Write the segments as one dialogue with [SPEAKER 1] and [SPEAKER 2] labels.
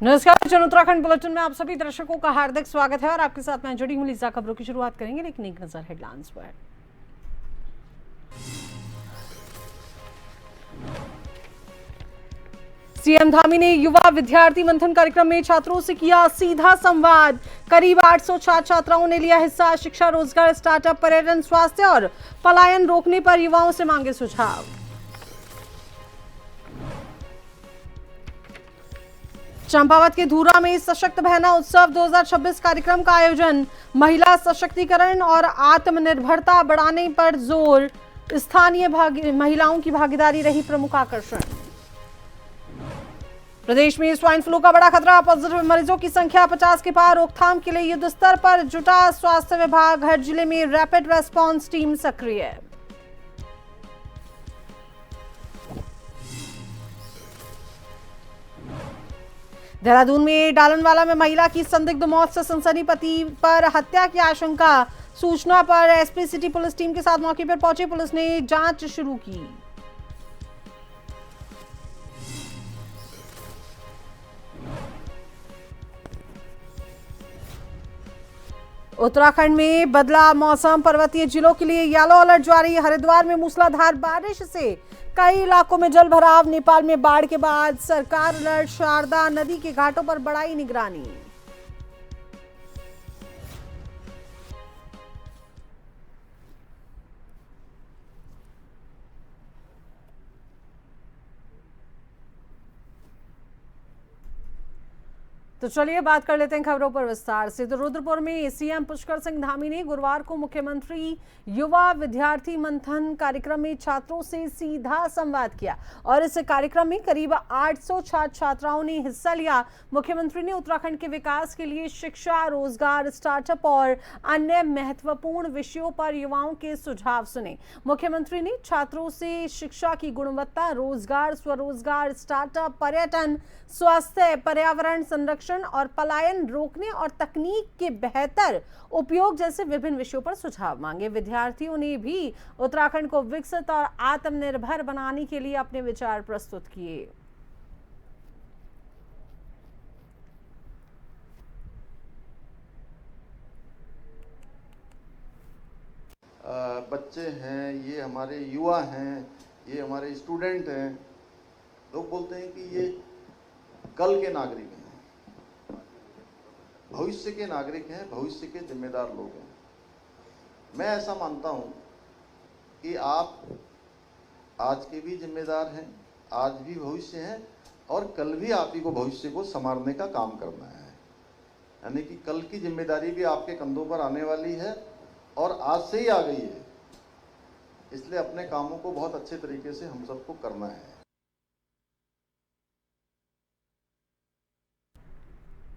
[SPEAKER 1] नमस्कार, जन उत्तराखंड बुलेटिन में आप सभी दर्शकों का हार्दिक स्वागत है और आपके साथ मैं जुड़ी हूं लीजा। खबरों की शुरुआत करेंगे लेकिन एक नजर हेडलाइंस पर। सीएम धामी ने युवा विद्यार्थी मंथन कार्यक्रम में छात्रों से किया सीधा संवाद। करीब 800 छात्र छात्राओं ने लिया हिस्सा। शिक्षा, रोजगार, स्टार्टअप, पर्यटन, स्वास्थ्य और पलायन रोकने पर युवाओं से मांगे सुझाव। चंपावत के धूरा में सशक्त बहना उत्सव 2026 कार्यक्रम का आयोजन। महिला सशक्तिकरण और आत्मनिर्भरता बढ़ाने पर जोर। स्थानीय महिलाओं की भागीदारी रही प्रमुख आकर्षण। प्रदेश में स्वाइन फ्लू का बड़ा खतरा। पॉजिटिव मरीजों की संख्या 50 के पार। रोकथाम के लिए युद्ध स्तर पर जुटा स्वास्थ्य विभाग। हर जिले में रैपिड रेस्पॉन्स टीम सक्रिय। देहरादून में डालनवाला में महिला की संदिग्ध मौत से सनसनी। पति पर हत्या की आशंका। सूचना पर एसपी सिटी पुलिस टीम के साथ मौके पर पहुंची पुलिस ने जांच शुरू की। उत्तराखंड में बदला मौसम। पर्वतीय जिलों के लिए येलो अलर्ट जारी। हरिद्वार में मूसलाधार बारिश से कई इलाकों में जल भराव। नेपाल में बाढ़ के बाद सरकार अलर्ट। शारदा नदी के घाटों पर बढ़ाई निगरानी। तो चलिए बात कर लेते हैं खबरों पर विस्तार से। तो रुद्रपुर में सीएम पुष्कर सिंह धामी ने गुरुवार को मुख्यमंत्री युवा विद्यार्थी मंथन कार्यक्रम में छात्रों से सीधा संवाद किया और इस कार्यक्रम में करीब 800 छात्र छात्राओं ने हिस्सा लिया। मुख्यमंत्री ने उत्तराखंड के विकास के लिए शिक्षा, रोजगार, स्टार्टअप और अन्य महत्वपूर्ण विषयों पर युवाओं के सुझाव सुने। मुख्यमंत्री ने छात्रों से शिक्षा की गुणवत्ता, रोजगार, स्वरोजगार, स्टार्टअप, पर्यटन, स्वास्थ्य, पर्यावरण संरक्षण और पलायन रोकने और तकनीक के बेहतर उपयोग जैसे विभिन्न विषयों पर सुझाव मांगे। विद्यार्थियों ने भी उत्तराखंड को विकसित और आत्मनिर्भर बनाने के लिए अपने विचार प्रस्तुत किए।
[SPEAKER 2] बच्चे हैं, ये हमारे युवा हैं, ये हमारे स्टूडेंट हैं। लोग बोलते हैं कि ये कल के नागरिक हैं, भविष्य के नागरिक हैं, भविष्य के जिम्मेदार लोग हैं। मैं ऐसा मानता हूं कि आप आज के भी जिम्मेदार हैं, आज भी भविष्य हैं और कल भी आप ही को भविष्य को संवारने का काम करना है। यानी कि कल की जिम्मेदारी भी आपके कंधों पर आने वाली है और आज से ही आ गई है। इसलिए अपने कामों को बहुत अच्छे तरीके से हम सबको करना है।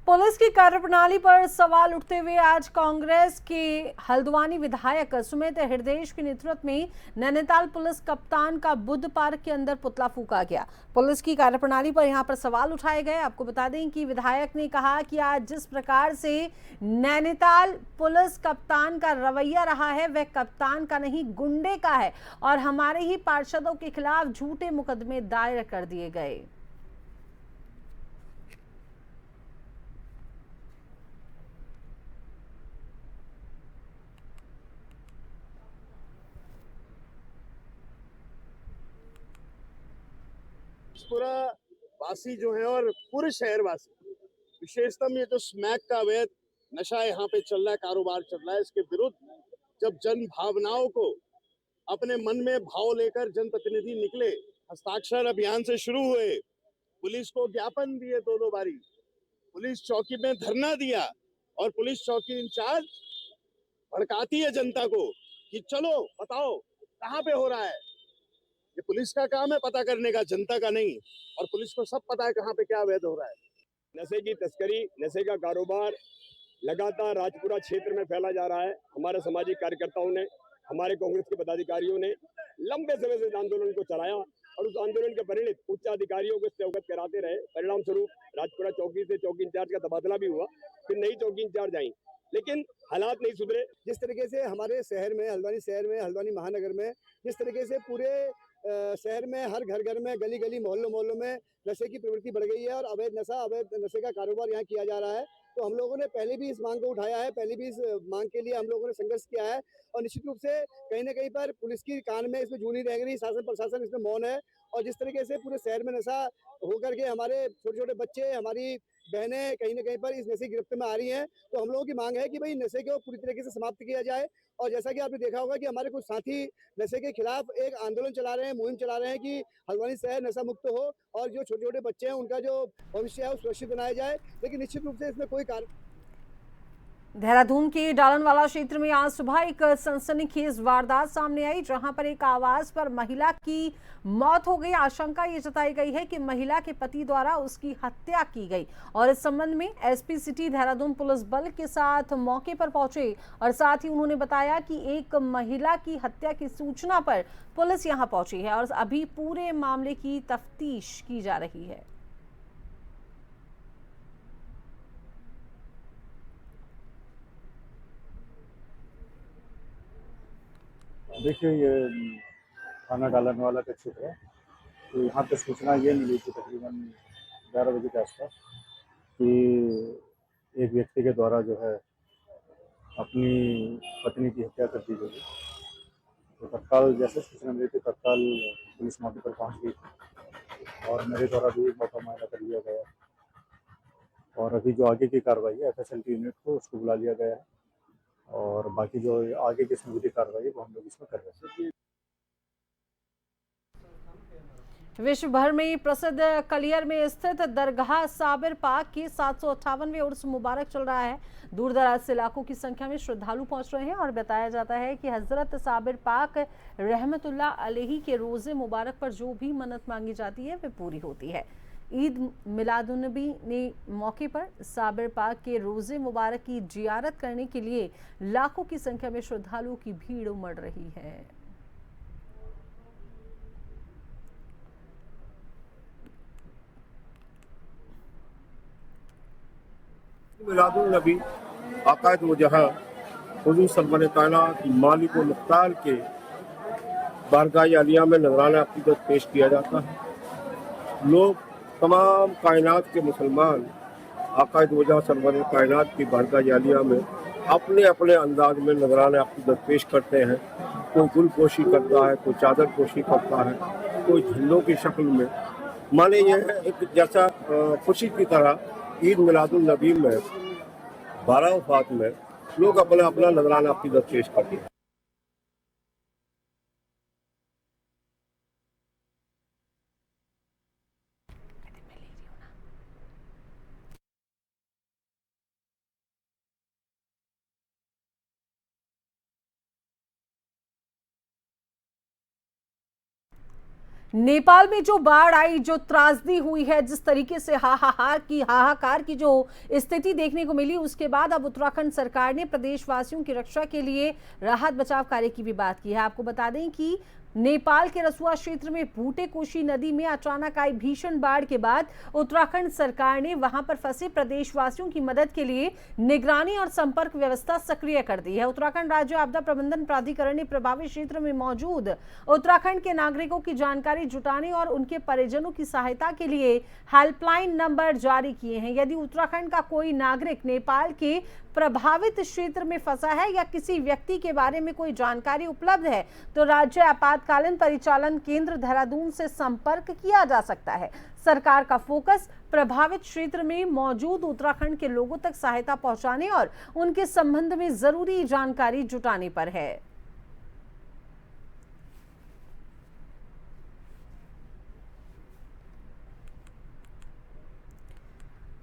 [SPEAKER 1] पुलिस की कार्यप्रणाली पर सवाल उठते हुए आज कांग्रेस के हल्द्वानी विधायक सुमित हृदयेश के नेतृत्व में नैनीताल पुलिस कप्तान का बुद्ध पार्क के अंदर पुतला फूंका गया। पुलिस की कार्यप्रणाली पर यहां पर सवाल उठाए गए। आपको बता दें कि विधायक ने कहा कि आज जिस प्रकार से नैनीताल पुलिस कप्तान का रवैया रहा है वह कप्तान का नहीं, गुंडे का है और हमारे ही पार्षदों के खिलाफ झूठे मुकदमे दायर कर दिए गए।
[SPEAKER 3] पूरा वासी जो है और पूरे शहरवासी, विशेषतः ये जो स्मैक का अवैध नशा यहाँ पे चल रहा है, कारोबार चल रहा है, इसके विरुद्ध जब जन भावनाओं को अपने मन में भाव लेकर जनप्रतिनिधि निकले, हस्ताक्षर अभियान से शुरू हुए, पुलिस को ज्ञापन दिए, दो बारी पुलिस चौकी में धरना दिया और पुलिस चौकी इंचार्ज भड़काती है जनता को कि चलो बताओ कहाँ पे हो रहा है। ये पुलिस का काम है पता करने का, जनता का नहीं। और पुलिस को सब पता है कहाँ पे क्या अवैध हो रहा है।
[SPEAKER 4] नशे की तस्करी, नशे का कारोबार लगातार राजपुरा क्षेत्र में फैला जा रहा है। हमारे सामाजिक कार्यकर्ताओं ने, हमारे कांग्रेस के पदाधिकारियों ने लंबे समय से आंदोलन को चलाया और उस आंदोलन के परिणित उच्च अधिकारियों को इससे अवगत कराते रहे। परिणाम स्वरूप राजपुरा चौकी से चौकी इंचार्ज का तबादला भी हुआ, फिर नई चौकी इंचार्ज आई, लेकिन हालात नहीं सुधरे।
[SPEAKER 3] जिस तरीके से हमारे शहर में, हल्द्वानी शहर में, हल्द्वानी महानगर में जिस तरीके से पूरे शहर में हर घर घर में, गली गली, मोहल्लों मोहल्लों में नशे की प्रवृत्ति बढ़ गई है और अवैध नशे का कारोबार यहाँ किया जा रहा है। तो हम लोगों ने पहले भी इस मांग को उठाया है, पहले भी इस मांग के लिए हम लोगों ने संघर्ष किया है और निश्चित रूप से कहीं न कहीं पर पुलिस की कान में इसमें जू नहीं रह रही, शासन प्रशासन इसमें मौन है और जिस तरीके से पूरे शहर में नशा होकर के हमारे छोटे-छोटे बच्चे, हमारी बहनें कहीं न कहीं पर इस नशे की गिरफ्त में आ रही हैं। तो हम लोगों की मांग है कि भई नशे को पूरी तरीके से समाप्त किया जाए और जैसा कि आपने देखा होगा कि हमारे कुछ साथी नशे के खिलाफ एक आंदोलन चला रहे हैं, मुहिम चला रहे हैं कि हल्द्वानी शहर नशा मुक्त हो और जो छोटे-छोटे बच्चे हैं उनका जो भविष्य है वो सुरक्षित बनाया जाए। लेकिन निश्चित रूप से इसमें कोई
[SPEAKER 1] देहरादून के डालनवाला क्षेत्र में आज सुबह एक सनसनीखेज वारदात सामने आई, जहां पर एक आवाज पर महिला की मौत हो गई। आशंका ये जताई गई है कि महिला के पति द्वारा उसकी हत्या की गई और इस संबंध में एसपी सिटी देहरादून पुलिस बल के साथ मौके पर पहुंचे और साथ ही उन्होंने बताया कि एक महिला की हत्या की सूचना पर पुलिस यहां पहुंची है और अभी पूरे मामले की तफ्तीश की जा रही है।
[SPEAKER 5] देखिए, ये थाना डालनवाला का क्षेत्र है। तो यहाँ पे सूचना ये मिली थी तकरीबन 11 बजे के आसपास कि एक व्यक्ति के द्वारा जो है अपनी पत्नी की हत्या कर दी गई। तो तत्काल जैसे सूचना मिली थी तत्काल पुलिस मौके पर पहुँच गई और मेरे द्वारा भी मौका मुआयना कर लिया गया और अभी जो आगे की कार्रवाई है FSLT यूनिट को उसको बुला लिया गया है और बाकी जो आगे की संविधिक कार्रवाई है वो हम लोग इसमें कर रहे हैं।
[SPEAKER 1] विश्व भर में प्रसिद्ध कलियर में स्थित दरगाह साबिर पाक की 758वें उर्स मुबारक चल रहा है। दूर दराज से लाखों की संख्या में श्रद्धालु पहुंच रहे हैं और बताया जाता है कि हजरत साबिर पाक रहमतुल्लाह अलैहि के रोजे मुबारक पर जो भी मन्नत मांगी जाती है वे पूरी होती है। ईद मिलादुन्नबी ने मौके पर साबिर पाक के रोजे मुबारक की जियारत करने के लिए लाखों की संख्या में श्रद्धालुओं की भीड़ उमड़ रही है।
[SPEAKER 6] मिलादुन्नबी आकायद वजहा हुजूर सल्लल्लाहु कायनात मालिक व मुख्तार के बारगाह आलिया में नजराना अकीदत पेश किया जाता है। लोग तमाम कायनात के मुसलमान आकायद वजह सल्लल्लाहु कायनात की बारगाह आलिया में अपने अपने अंदाज में नजराना अकीदत पेश करते हैं। कोई गुल पोशी करता है, कोई चादर पोशी करता है, कोई झंडों की शक्ल में। माने यह है एक जैसा खुशी की तरह ईद मिलादुन्नबी में 12 वफात में लोग अपना अपना नजराना अकीदत पेश करते हैं।
[SPEAKER 1] नेपाल में जो बाढ़ आई, जो त्रासदी हुई है, जिस तरीके से हाहाकार की जो स्थिति देखने को मिली, उसके बाद अब उत्तराखंड सरकार ने प्रदेशवासियों की रक्षा के लिए राहत बचाव कार्य की भी बात की है। आपको बता दें कि नेपाल के रसुआ क्षेत्र में भूटे कोशी नदी में अचानक आई भीषण बाढ़ के बाद उत्तराखंड सरकार ने वहां पर फंसे प्रदेशवासियों की मदद के लिए निगरानी और संपर्क व्यवस्था सक्रिय कर दी है। उत्तराखंड राज्य आपदा प्रबंधन प्राधिकरण ने प्रभावित क्षेत्र में मौजूद उत्तराखंड के नागरिकों की जानकारी जुटाने और उनके परिजनों की सहायता के लिए हेल्पलाइन नंबर जारी किए हैं। यदि उत्तराखंड का कोई नागरिक नेपाल के प्रभावित क्षेत्र में फंसा है या किसी व्यक्ति के बारे में कोई जानकारी उपलब्ध है तो राज्य आपातकालीन परिचालन केंद्र देहरादून से संपर्क किया जा सकता है। सरकार का फोकस प्रभावित क्षेत्र में मौजूद उत्तराखंड के लोगों तक सहायता पहुंचाने और उनके संबंध में जरूरी जानकारी जुटाने पर है।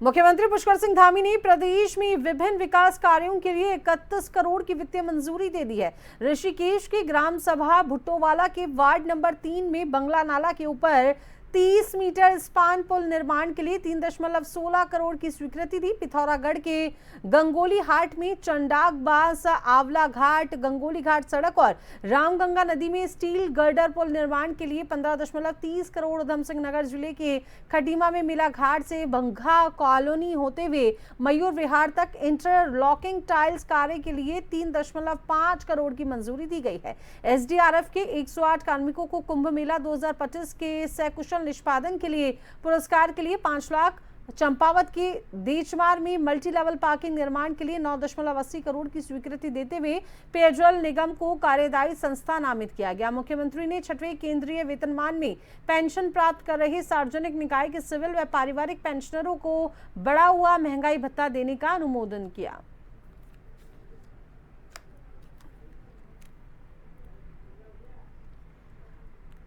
[SPEAKER 1] मुख्यमंत्री पुष्कर सिंह धामी ने प्रदेश में विभिन्न विकास कार्यों के लिए 31 करोड़ की वित्तीय मंजूरी दे दी है। ऋषिकेश के ग्राम सभा भुट्टोवाला के वार्ड नंबर 3 में बंगला नाला के ऊपर 30 मीटर स्पान पुल निर्माण के लिए 3.16 करोड़ की स्वीकृति दी। पिथौरागढ़ के गंगोली हाट में चंडाक बास आवला घाट गंगोली घाट सड़क और रामगंगा नदी में स्टील गर्डर पुल निर्माण के लिए 15.30 करोड़। उधम सिंह नगर जिले के खटीमा में मिला घाट से भंगा कॉलोनी होते हुए मयूर विहार तक इंटरलॉकिंग टाइल्स कार्य के लिए 3.5 करोड़ की मंजूरी दी गई है। एसडीआरएफ के 108 कार्मिकों को कुंभ मेला 2025 के सकुशल निष्पादन के लिए पुरस्कार के लिए 5 लाख। चंपावत के देचमार में मल्टी लेवल पार्किंग निर्माण के लिए 9.80 करोड़ की स्वीकृति देते हुए पेयजल निगम को कार्यदायी संस्था नामित किया गया। मुख्यमंत्री ने 6वें केंद्रीय वेतनमान में पेंशन प्राप्त कर रहे सार्वजनिक निकाय के सिविल व पारिवारिक पेंशनरों को बढ़ा हुआ महंगाई भत्ता देने का अनुमोदन किया।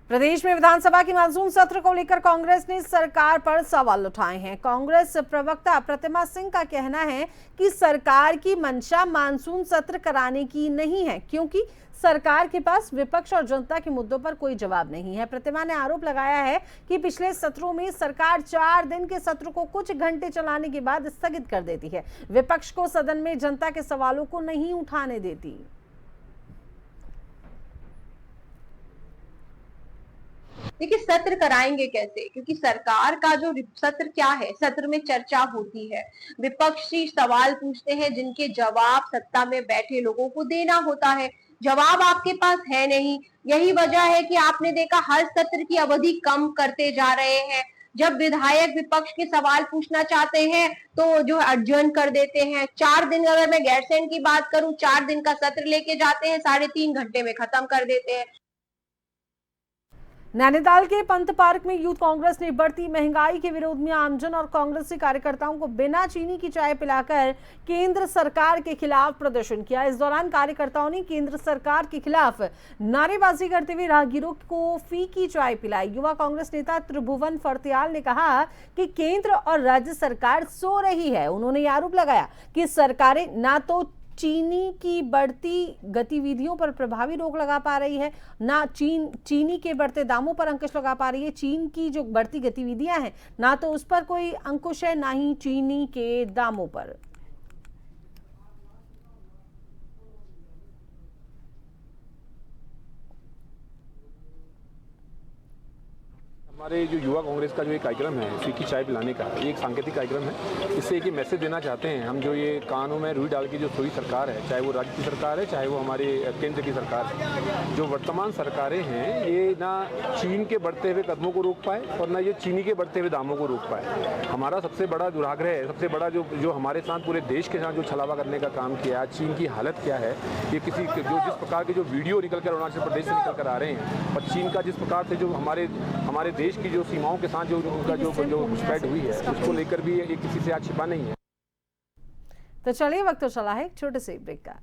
[SPEAKER 1] प्रदेश में विधानसभा की मानसून सत्र को लेकर कांग्रेस ने सरकार पर सवाल उठाए हैं। कांग्रेस प्रवक्ता प्रतिमा सिंह का कहना है कि सरकार की मंशा मानसून सत्र कराने की नहीं है, क्योंकि सरकार के पास विपक्ष और जनता के मुद्दों पर कोई जवाब नहीं है। प्रतिमा ने आरोप लगाया है कि पिछले सत्रों में सरकार 4 दिन के सत्र को कुछ घंटे चलाने के बाद स्थगित कर देती है। विपक्ष को सदन में जनता के सवालों को नहीं उठाने देती।
[SPEAKER 7] देखिए, सत्र कराएंगे कैसे, क्योंकि सरकार का जो सत्र क्या है, सत्र में चर्चा होती है, विपक्षी सवाल पूछते हैं जिनके जवाब सत्ता में बैठे लोगों को देना होता है। जवाब आपके पास है नहीं, यही वजह है कि आपने देखा हर सत्र की अवधि कम करते जा रहे हैं। जब विधायक विपक्ष के सवाल पूछना चाहते हैं तो जो अडजर्न कर देते हैं। 4 दिन, अगर मैं गैरसैंण की बात करूं, 4 दिन का सत्र लेके जाते हैं, 3.5 घंटे में खत्म कर देते हैं।
[SPEAKER 1] नैनीताल के पंत पार्क में यूथ कांग्रेस ने बढ़ती महंगाई के विरोध में आमजन और कांग्रेसी कार्यकर्ताओं को बिना चीनी की चाय पिलाकर केंद्र सरकार के खिलाफ प्रदर्शन किया। इस दौरान कार्यकर्ताओं ने केंद्र सरकार के खिलाफ नारेबाजी करते हुए राहगीरों को फीकी चाय पिलाई। युवा कांग्रेस नेता त्रिभुवन फर्त्याल ने कहा कि केंद्र और राज्य सरकार सो रही है। उन्होंने आरोप लगाया कि सरकारें ना तो चीनी की बढ़ती गतिविधियों पर प्रभावी रोक लगा पा रही है, ना चीनी के बढ़ते दामों पर अंकुश लगा पा रही है। चीन की जो बढ़ती गतिविधियां हैं, ना तो उस पर कोई अंकुश है, ना ही चीनी के दामों पर।
[SPEAKER 8] हमारे जो युवा कांग्रेस का जो एक कार्यक्रम है फीकी चाय पिलाने का, ये एक सांकेतिक कार्यक्रम है। इससे एक मैसेज देना चाहते हैं हम, जो ये कानों में रुई डाल के जो सोई सरकार है, चाहे वो राज्य की सरकार है, चाहे वो हमारे केंद्र की सरकार है, जो वर्तमान सरकारें हैं, ये ना चीन के बढ़ते हुए कदमों को रोक पाए और ना ये चीनी के बढ़ते हुए दामों को रोक पाए। हमारा सबसे बड़ा दुराग्रह है, सबसे बड़ा जो हमारे साथ पूरे देश के साथ जो छलावा करने का काम किया, चीन की हालत क्या है, ये जिस प्रकार के जो वीडियो निकल कर अरुणाचल प्रदेश से निकल कर आ रहे हैं, और चीन का जिस प्रकार से जो हमारे देश की जो सीमाओं के साथ जो उनका जो घुसपैठ हुई है, उसको लेकर भी ये किसी से आज छिपा नहीं है।
[SPEAKER 1] तो चलिए, वक्त तो चला है छोटे से ब्रेक का।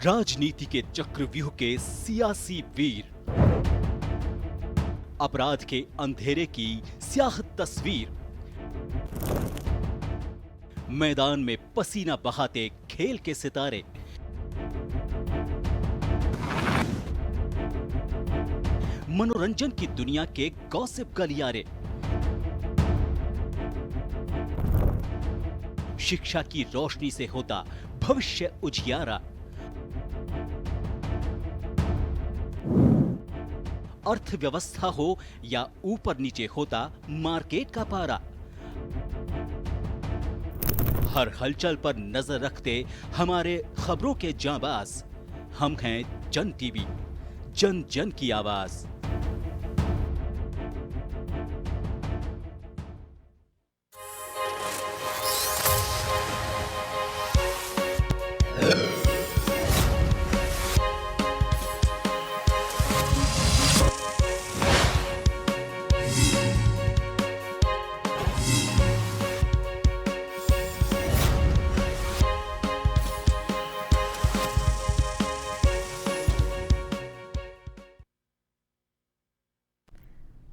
[SPEAKER 9] राजनीति के चक्रव्यूह के सियासी वीर, अपराध के अंधेरे की स्याह तस्वीर, मैदान में पसीना बहाते खेल के सितारे, मनोरंजन की दुनिया के गॉसिप गलियारे, शिक्षा की रोशनी से होता भविष्य उजियारा, अर्थव्यवस्था हो या ऊपर नीचे होता मार्केट का पारा, हर हलचल पर नजर रखते हमारे खबरों के जांबाज। हम हैं जन टीवी, जन जन की आवाज।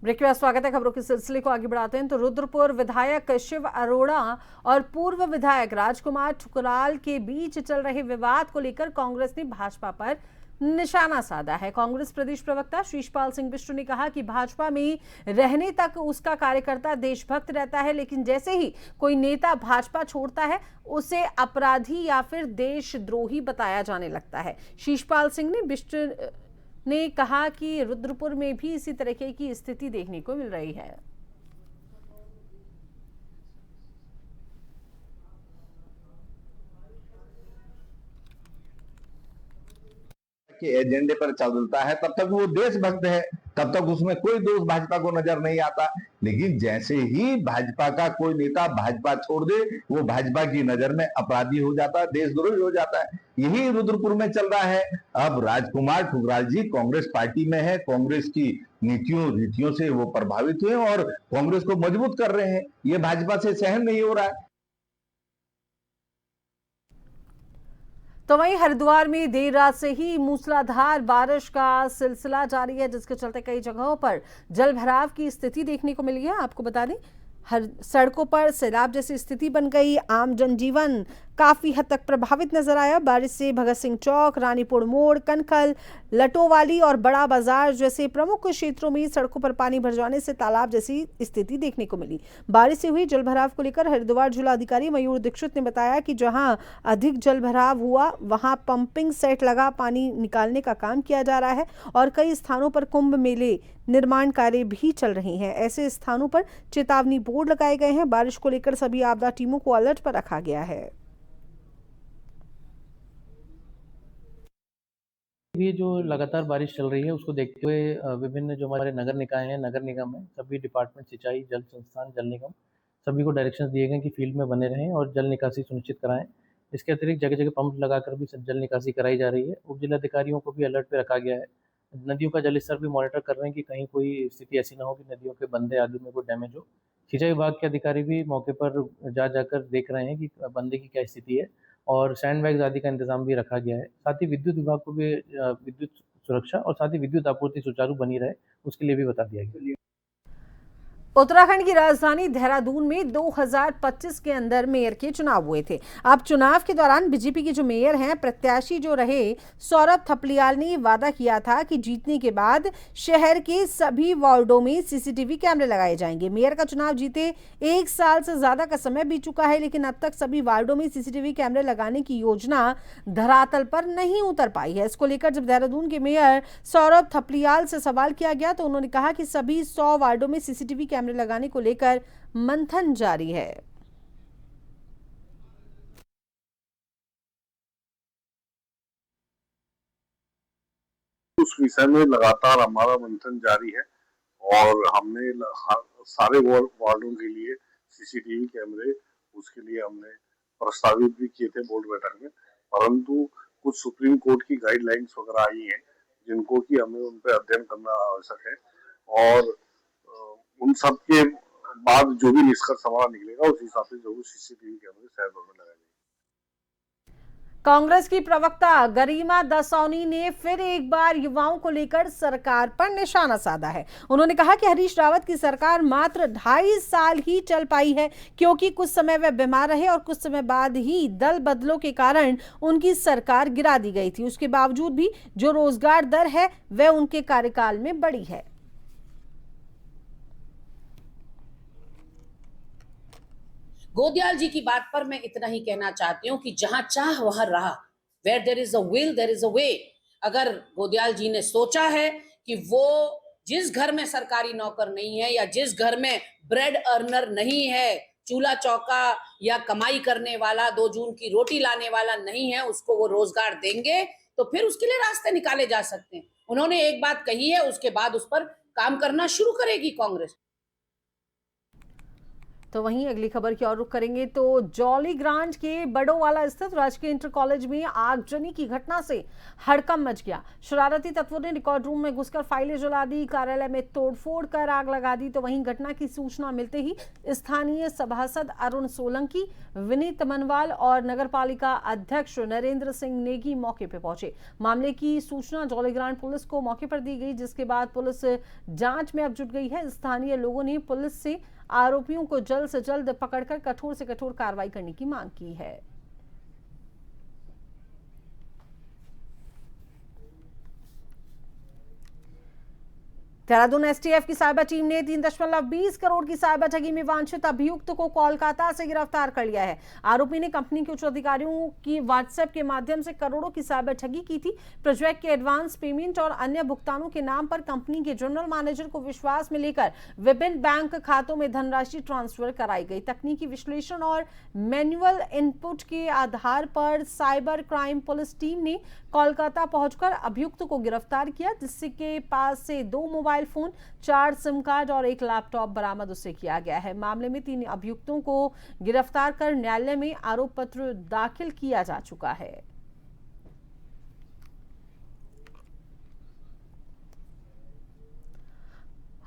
[SPEAKER 1] ब्रेक के बाद स्वागत है। खबरों के सिलसिले को आगे बढ़ाते हैं तो रुद्रपुर विधायक शिव अरोड़ा और पूर्व विधायक राजकुमार ठुकराल के बीच चल रहे विवाद को लेकर कांग्रेस ने भाजपा पर निशाना साधा है। कांग्रेस प्रदेश प्रवक्ता शीशपाल सिंह बिष्टू ने कहा कि भाजपा में रहने तक उसका कार्यकर्ता देशभक्त रहता है, लेकिन जैसे ही कोई नेता भाजपा छोड़ता है उसे अपराधी या फिर देशद्रोही बताया जाने लगता है। शीशपाल सिंह ने बिष्टू ने कहा कि रुद्रपुर में भी इसी तरह की स्थिति देखने को मिल रही है।
[SPEAKER 10] के एजेंडे पर चलता है तब तक वो देशभक्त है, तब तक उसमें कोई दोष भाजपा को नजर नहीं आता। लेकिन जैसे ही भाजपा का कोई नेता भाजपा छोड़ दे, वो भाजपा की नजर में अपराधी हो जाता है, देशद्रोही हो जाता है। यही रुद्रपुर में चल रहा है। अब राजकुमार ठुकराल जी कांग्रेस पार्टी में है, कांग्रेस की नीतियों रीतियों से वो प्रभावित हुए और कांग्रेस को मजबूत कर रहे हैं। ये भाजपा से सहन नहीं हो रहा है।
[SPEAKER 1] तो वहीं हरिद्वार में देर रात से ही मूसलाधार बारिश का सिलसिला जारी है, जिसके चलते कई जगहों पर जल भराव की स्थिति देखने को मिली है। आपको बता दें, हर सड़कों पर सैलाब जैसी स्थिति बन गई। आम जनजीवन काफी हद तक प्रभावित नजर आया। बारिश से भगत सिंह चौक, रानीपुर मोड़, कनखल, लटोवाली और बड़ा बाजार जैसे प्रमुख क्षेत्रों में सड़कों पर पानी भर जाने से तालाब जैसी स्थिति देखने को मिली। बारिश से हुई जलभराव को लेकर हरिद्वार जिलाधिकारी मयूर दीक्षित ने बताया कि जहां अधिक जलभराव हुआ वहां पंपिंग सेट लगा पानी निकालने का काम किया जा रहा है और कई स्थानों पर कुंभ मेले निर्माण कार्य भी चल रहे हैं। ऐसे स्थानों पर चेतावनी बोर्ड लगाए गए हैं। बारिश को लेकर सभी आपदा टीमों को अलर्ट पर रखा गया है।
[SPEAKER 11] ये जो लगातार बारिश चल रही है उसको देखते हुए विभिन्न जो हमारे नगर निकाय हैं, नगर निगम है, सभी डिपार्टमेंट, सिंचाई, जल संस्थान, जल निगम, सभी को डायरेक्शंस दिए गए कि फील्ड में बने रहें और जल निकासी सुनिश्चित कराएं। इसके अतिरिक्त जगह जगह पंप लगाकर भी जल निकासी कराई जा रही है। उप जिलाधिकारियों को भी अलर्ट पे रखा गया है। नदियों का जलस्तर भी मॉनिटर कर रहे हैं कि कहीं कोई स्थिति ऐसी ना हो कि नदियों के बंदे आदि में कोई डैमेज हो। सिंचाई विभाग के अधिकारी भी मौके पर जाकर देख रहे हैं कि बंदे की क्या स्थिति है और सैंड बैग्स आदि का इंतजाम भी रखा गया है। साथ ही विद्युत विभाग को भी विद्युत सुरक्षा और साथ ही विद्युत आपूर्ति सुचारू बनी रहे उसके लिए भी बता दिया गया।
[SPEAKER 1] उत्तराखंड की राजधानी देहरादून में 2025 के अंदर मेयर के चुनाव हुए थे। अब चुनाव के दौरान बीजेपी के जो मेयर हैं, प्रत्याशी जो रहे सौरभ थपलियाल ने वादा किया था कि जीतने के बाद शहर के सभी वार्डों में सीसीटीवी कैमरे लगाए जाएंगे। मेयर का चुनाव जीते 1 साल से ज्यादा का समय बीत चुका है, लेकिन अब तक सभी वार्डों में सीसीटीवी कैमरे लगाने की योजना धरातल पर नहीं उतर पाई है। इसको लेकर जब देहरादून के मेयर सौरभ थपलियाल से सवाल किया गया तो उन्होंने कहा कि सभी 100 वार्डों में सीसीटीवी कैमरे लगाने को लेकर मंथन जारी है।
[SPEAKER 6] उस विषय में लगातार हमारा मंथन जारी है और हमने सारे वार्डों के लिए सीसीटीवी कैमरे उसके लिए हमने प्रस्तावित भी किए थे बोर्ड बैठक में, परंतु कुछ सुप्रीम कोर्ट की गाइडलाइंस वगैरह आई हैं जिनको कि हमें उन पर अध्ययन करना आवश्यक है और उन सब के बाद जो भी निष्कर्ष हमारा निकलेगा उस हिसाब से जो सीसीटीवी कैमरे शहर भर में लगाए जाएंगे।
[SPEAKER 1] कांग्रेस की प्रवक्ता गरिमा दसौनी ने फिर एक बार युवाओं को लेकर सरकार पर निशाना साधा है। उन्होंने कहा कि हरीश रावत की सरकार मात्र 2.5 साल ही चल पाई है, क्योंकि कुछ समय वे बीमार रहे और कुछ समय बाद ही दल बदलों के कारण उनकी सरकार गिरा दी गई थी। उसके बावजूद भी जो रोजगार दर है वह उनके कार्यकाल में बढ़ी है।
[SPEAKER 12] गोदयाल जी की बात पर मैं इतना ही कहना चाहती हूँ कि जहां चाह वहां राह, where there is a will there is a way. अगर गोदयाल जी ने सोचा है कि वो जिस घर में सरकारी नौकर नहीं है या जिस घर में ब्रेड अर्नर नहीं है, चूल्हा चौका या कमाई करने वाला 2 जून की रोटी लाने वाला नहीं है, उसको वो रोजगार देंगे तो फिर उसके लिए रास्ते निकाले जा सकते हैं। उन्होंने एक बात कही है, उसके बाद उस पर काम करना शुरू करेगी कांग्रेस।
[SPEAKER 1] तो वहीं अगली खबर की ओर रुख करेंगे तो जौलीग्रांट के बड़ोवाला स्थित राजकीय इंटर कॉलेज में आगजनी की घटना से हड़कंप मच गया। शरारती तत्वों ने रिकॉर्ड रूम में घुसकर फाइलें जला दी, कार्यालय में तोड़फोड़ कर आग लगा दी। तो वहीं घटना की सूचना मिलते ही स्थानीय सभासद अरुण सोलंकी, विनीत मनवाल और नगरपालिका अध्यक्ष नरेंद्र सिंह नेगी मौके पर पहुंचे। मामले की सूचना जौलीग्रांट पुलिस को मौके पर दी गई, जिसके बाद पुलिस जांच में अब जुट गई है। स्थानीय लोगों ने पुलिस से आरोपियों को जल्द से जल्द पकड़कर कठोर से कठोर कार्रवाई करने की मांग की है। देहरादून एसटीएफ की साइबर टीम ने 3.20 करोड़ की साइबर ठगी में वांछित अभियुक्त को कोलकाता से गिरफ्तार कर लिया है। आरोपी ने कंपनी के उच्च अधिकारियों की व्हाट्सएप के माध्यम से करोड़ों की साइबर ठगी की थी। प्रोजेक्ट के एडवांस पेमेंट और अन्य भुगतानों के नाम पर कंपनी के जनरल मैनेजर को विश्वास में लेकर विभिन्न बैंक खातों में धनराशि ट्रांसफर कराई गई। तकनीकी विश्लेषण और मैनुअल इनपुट के आधार पर साइबर क्राइम पुलिस टीम ने कोलकाता पहुंचकर अभियुक्त को गिरफ्तार किया, जिसके पास से 2 मोबाइल फोन, 4 सिम कार्ड और 1 लैपटॉप बरामद उससे किया गया है। मामले में 3 अभियुक्तों को गिरफ्तार कर न्यायालय में आरोप पत्र दाखिल किया जा चुका है।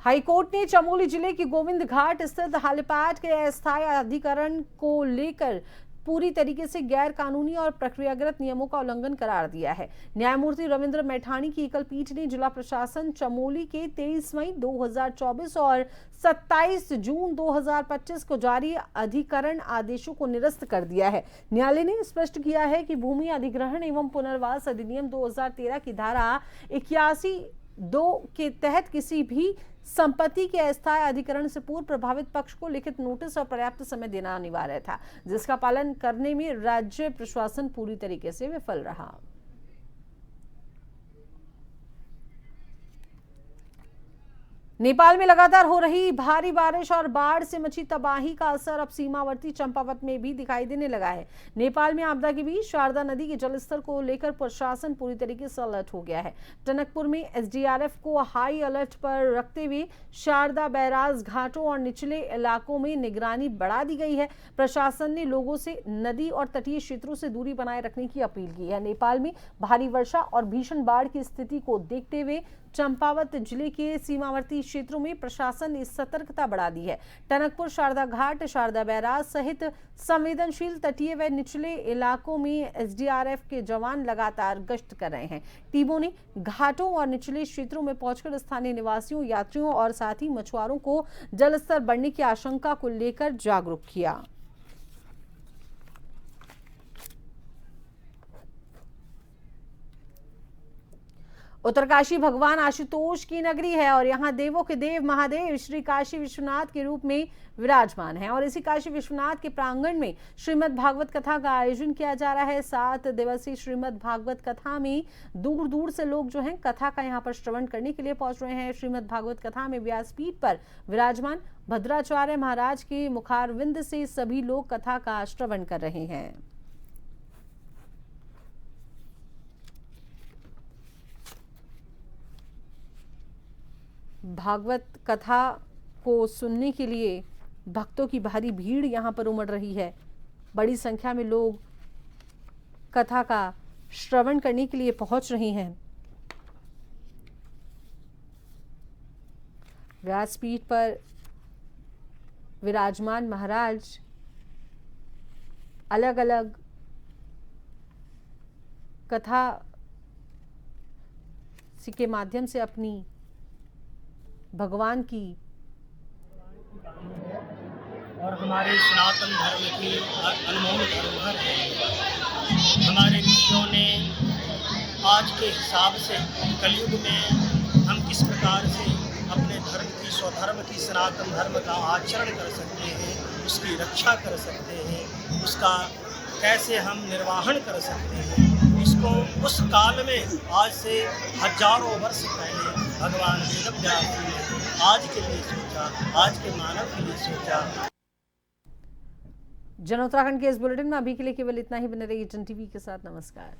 [SPEAKER 1] हाईकोर्ट ने चमोली जिले के गोविंद घाट स्थित हेलीपैड के अस्थायी अधिकरण को लेकर पूरी तरीके से गैर कानूनी और प्रक्रियागत नियमों का उल्लंघन करार दिया है। न्यायमूर्ति रविंद्र मैठानी की एकल पीठ ने जिला प्रशासन चमोली के 23 मई 2024 और 27 जून 2025 को जारी अधिकरण आदेशों को निरस्त कर दिया है। न्यायालय ने स्पष्ट किया है कि भूमि अधिग्रहण एवं पुनर्वास अधिनियम 2013 की धारा 81(2) के तहत किसी भी संपत्ति के अस्थायी अधिकरण से पूर्व प्रभावित पक्ष को लिखित नोटिस और पर्याप्त समय देना अनिवार्य था, जिसका पालन करने में राज्य प्रशासन पूरी तरीके से विफल रहा। नेपाल में लगातार हो रही भारी बारिश और बाढ़ से मची तबाही का असर अब सीमावर्ती चंपावत में भी दिखाई देने लगा है। नेपाल में आपदा के बीच शारदा नदी के जलस्तर को लेकर प्रशासन पूरी तरीके से अलर्ट हो गया है। टनकपुर में एसडीआरएफ को हाई अलर्ट पर रखते हुए शारदा बैराज घाटों और निचले इलाकों में निगरानी बढ़ा दी गई है। प्रशासन ने लोगों से नदी और तटीय क्षेत्रों से दूरी बनाए रखने की अपील की है। नेपाल में भारी वर्षा और भीषण बाढ़ की स्थिति को देखते हुए चंपावत जिले के सीमावर्ती क्षेत्रों में प्रशासन ने सतर्कता बढ़ा दी है। टनकपुर, शारदा घाट, शारदा बैराज सहित संवेदनशील तटीय व निचले इलाकों में एसडीआरएफ के जवान लगातार गश्त कर रहे हैं। टीमों ने घाटों और निचले क्षेत्रों में पहुंचकर स्थानीय निवासियों, यात्रियों और साथ ही मछुआरों को जलस्तर बढ़ने की आशंका को लेकर जागरूक किया। उत्तरकाशी भगवान आशुतोष की नगरी है और यहाँ देवों के देव महादेव श्री काशी विश्वनाथ के रूप में विराजमान है। और इसी काशी विश्वनाथ के प्रांगण में श्रीमद् भागवत कथा का आयोजन किया जा रहा है। 7 दिवसीय श्रीमद् भागवत कथा में दूर दूर से लोग जो हैं कथा का यहाँ पर श्रवण करने के लिए पहुंच रहे हैं। श्रीमद् भागवत कथा में व्यासपीठ पर विराजमान भद्राचार्य महाराज के मुखारविंद से सभी लोग कथा का श्रवण कर रहे हैं। भागवत कथा को सुनने के लिए भक्तों की भारी भीड़ यहाँ पर उमड़ रही है। बड़ी संख्या में लोग कथा का श्रवण करने के लिए पहुंच रहे हैं। व्यासपीठ पर विराजमान महाराज अलग अलग कथा के माध्यम से अपनी भगवान की
[SPEAKER 13] और हमारे सनातन धर्म की अनमोल धरोहर है। हमारे ऋषियों ने आज के हिसाब से कलयुग में हम किस प्रकार से अपने धर्म की स्वधर्म की सनातन धर्म का आचरण कर सकते हैं, उसकी रक्षा कर सकते हैं, उसका कैसे हम निर्वाहन कर सकते हैं, इसको उस काल में आज से हजारों वर्ष पहले भगवान वेदव्यास जी ने आज के लिए सोचा, आज के मानव के लिए सोचा।
[SPEAKER 1] जन उत्तराखंड के इस बुलेटिन में अभी के लिए केवल इतना ही। बने रहिए जन टीवी के साथ। नमस्कार।